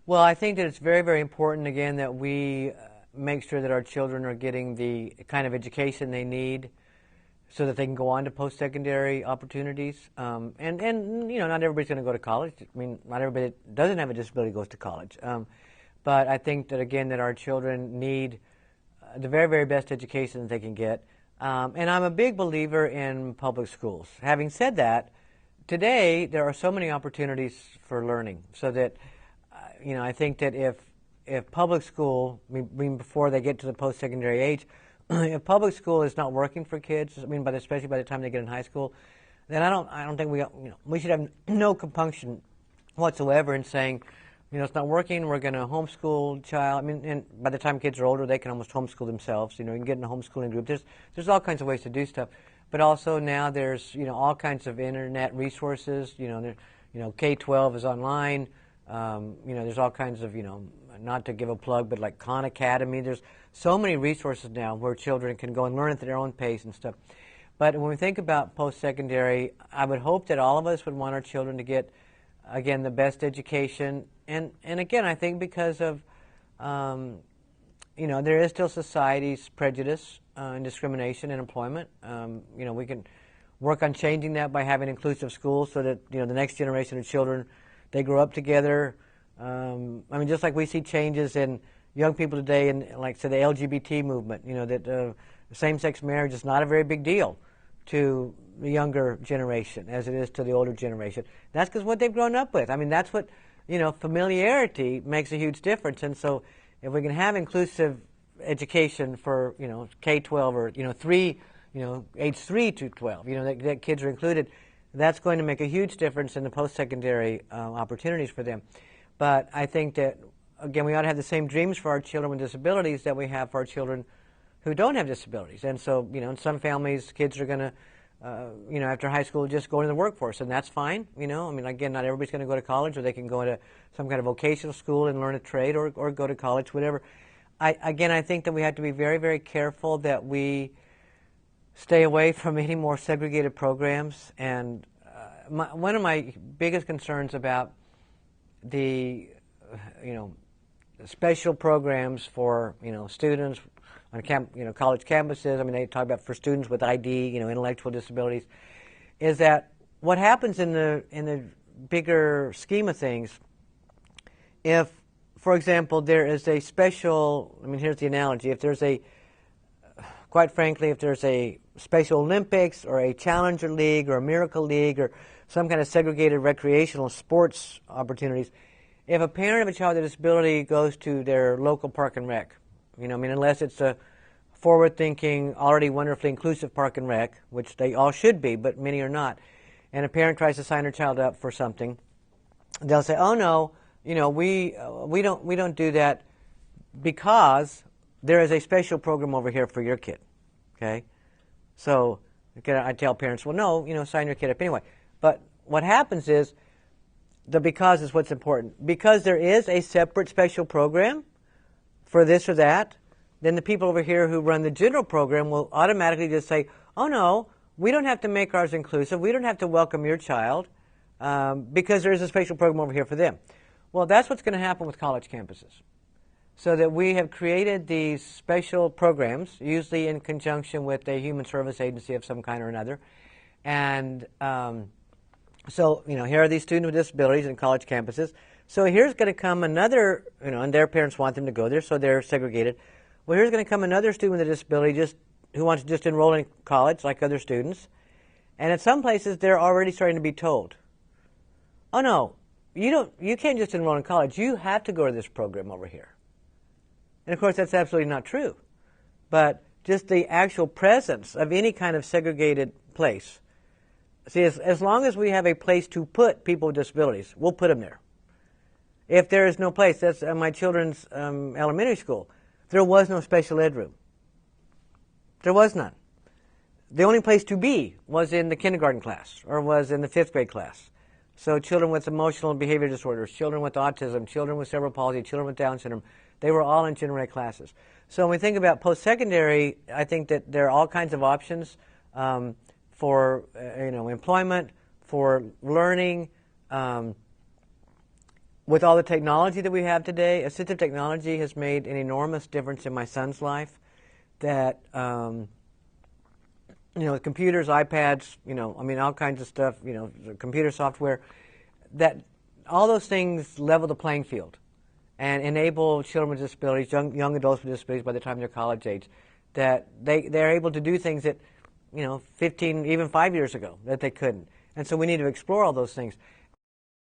Well, I think that it's very, very important, again, that we make sure that our children are getting the kind of education they need so that they can go on to post-secondary opportunities. And you know, not everybody's going to go to college. I mean, not everybody that doesn't have a disability goes to college. But I think that, again, that our children need the very, very best education that they can get. And I'm a big believer in public schools. Having said that, today there are so many opportunities for learning, so that you know, I think that if public school, I mean, before they get to the post-secondary age, if public school is not working for kids, I mean, especially by the time they get in high school, then I don't think we should have no compunction whatsoever in saying, you know, it's not working, we're going to homeschool child. I mean, and by the time kids are older, they can almost homeschool themselves. You know, you can get in a homeschooling group. There's all kinds of ways to do stuff. But also now there's, you know, all kinds of internet resources. You know, K-12 is online. You know, there's all kinds of, you know, not to give a plug, but like Khan Academy. There's so many resources now where children can go and learn at their own pace and stuff. But when we think about post-secondary, I would hope that all of us would want our children to get, again, the best education. And again, I think because of, you know, there is still society's prejudice and discrimination in employment. You know, we can work on changing that by having inclusive schools so that, you know, the next generation of children, they grow up together. I mean, just like we see changes in young people today in, like, say, the LGBT movement, you know, that same-sex marriage is not a very big deal to the younger generation as it is to the older generation. That's because what they've grown up with. I mean, that's what, you know, familiarity makes a huge difference. And so if we can have inclusive education for, you know, K-12 or, you know, age 3 to 12, you know, that kids are included, that's going to make a huge difference in the post-secondary opportunities for them. But I think that, again, we ought to have the same dreams for our children with disabilities that we have for our children who don't have disabilities. And so, you know, in some families, kids are going to, you know, after high school, just go into the workforce, and that's fine. You know, I mean, again, not everybody's going to go to college, or they can go into some kind of vocational school and learn a trade, or go to college, whatever. I think that we have to be very, very careful that we stay away from any more segregated programs. And one of my biggest concerns about the, you know, special programs for, you know, students on college campuses. I mean, they talk about for students with ID, you know, intellectual disabilities, is that what happens in the bigger scheme of things, if, for example, there is a special, I mean, here's the analogy, if there's a, quite frankly, if there's a Special Olympics or a Challenger League or a Miracle League or some kind of segregated recreational sports opportunities, if a parent of a child with a disability goes to their local park and rec, you know, I mean, unless it's a forward-thinking, already wonderfully inclusive park and rec, which they all should be, but many are not, and a parent tries to sign her child up for something, they'll say, "Oh no, you know, we don't do that because there is a special program over here for your kid." Okay, so again, I tell parents, "Well, no, you know, sign your kid up anyway." But what happens is, the because is what's important. Because there is a separate special program for this or that, then the people over here who run the general program will automatically just say, "Oh no, we don't have to make ours inclusive. We don't have to welcome your child because there is a special program over here for them." Well, that's what's going to happen with college campuses. So that we have created these special programs, usually in conjunction with a human service agency of some kind or another. And so, you know, here are these students with disabilities in college campuses. So here's going to come another, you know, and their parents want them to go there, so they're segregated. Well, here's going to come another student with a disability who wants to just enroll in college like other students. And at some places, they're already starting to be told, "Oh no, you can't just enroll in college. You have to go to this program over here." And of course, that's absolutely not true. But just the actual presence of any kind of segregated place. See, as long as we have a place to put people with disabilities, we'll put them there. If there is no place, that's my children's elementary school, there was no special ed room. There was none. The only place to be was in the kindergarten class or was in the 5th grade class. So children with emotional and behavior disorders, children with autism, children with cerebral palsy, children with Down syndrome, they were all in general ed classes. So when we think about post-secondary, I think that there are all kinds of options for you know, employment, for learning. with all the technology that we have today, assistive technology has made an enormous difference in my son's life. That with computers, iPads, all kinds of stuff, computer software, that all those things level the playing field and enable children with disabilities, young adults with disabilities by the time they're college age, that they're able to do things that 15, even 5 years ago that they couldn't. And so we need to explore all those things.